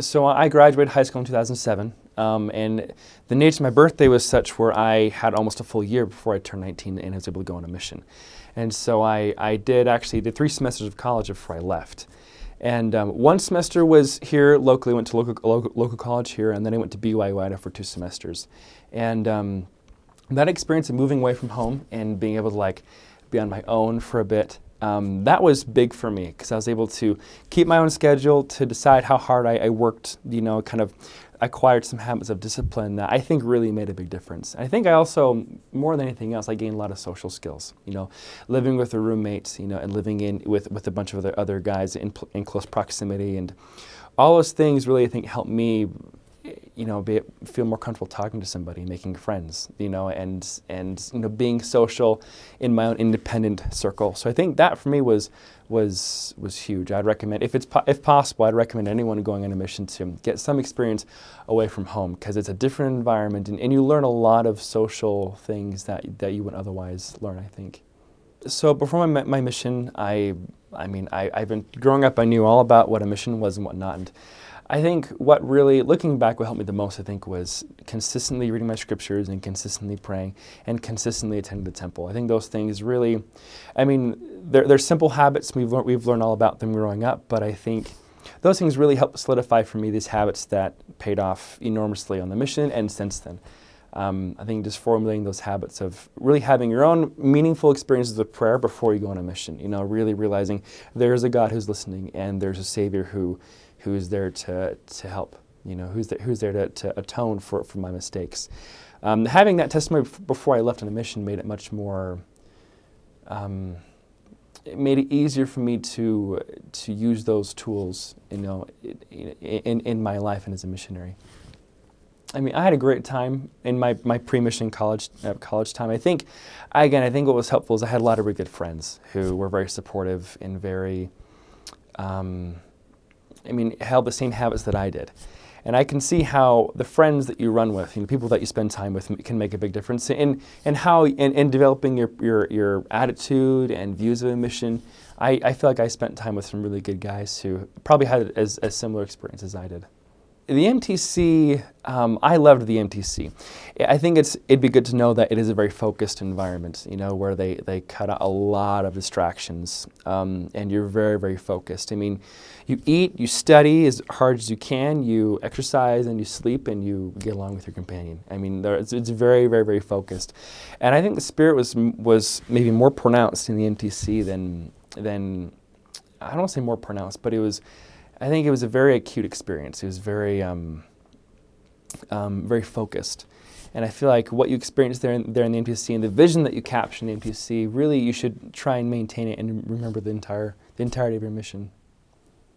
So I graduated high school in 2007, and the nature of my birthday was such where I had almost a full year before I turned 19 and was able to go on a mission. And so I did 3 semesters of college before I left. And one semester was here locally, went to local college here, and then I went to BYU Idaho for 2 semesters. And that experience of moving away from home and being able to be on my own for a bit, that was big for me because I was able to keep my own schedule, to decide how hard I worked, kind of acquired some habits of discipline that I think really made a big difference. I think I also, more than anything else, I gained a lot of social skills, living with a roommate, and living with a bunch of other guys in close proximity, and all those things really, I think, helped me feel more comfortable talking to somebody, making friends, and being social in my own independent circle. So I think that for me was huge. I'd recommend, if possible, I'd recommend anyone going on a mission to get some experience away from home, because it's a different environment, and you learn a lot of social things that you wouldn't otherwise learn, I think. So before my mission, I've been growing up, I knew all about what a mission was and whatnot. And I think what really, looking back, what helped me the most, I think, was consistently reading my scriptures and consistently praying and consistently attending the temple. I think those things really, they're simple habits. We've learned all about them growing up, but I think those things really helped solidify for me these habits that paid off enormously on the mission and since then. I think just formulating those habits of really having your own meaningful experiences of prayer before you go on a mission, really realizing there's a God who's listening and there's a Savior who's there to help, who's there to atone for my mistakes. Having that testimony before I left on a mission made it much more, it made it easier for me to use those tools, in my life and as a missionary. I had a great time in my pre-mission college time. I think what was helpful is I had a lot of really good friends who were very supportive and very, held the same habits that I did. And I can see how the friends that you run with, people that you spend time with, can make a big difference in how in developing your attitude and views of a mission. I feel like I spent time with some really good guys who probably had as similar experience as I did. The MTC, I loved the MTC. I think it'd be good to know that it is a very focused environment, where they cut out a lot of distractions, and you're very, very focused. You eat, you study as hard as you can, you exercise and you sleep, and you get along with your companion. It's very, very, very focused. And I think the spirit was maybe more pronounced in the MTC than I don't want to say more pronounced, but I think it was a very acute experience. It was very, very focused. And I feel like what you experienced there in the MTC and the vision that you captured in the MTC, really you should try and maintain it and remember the entirety of your mission.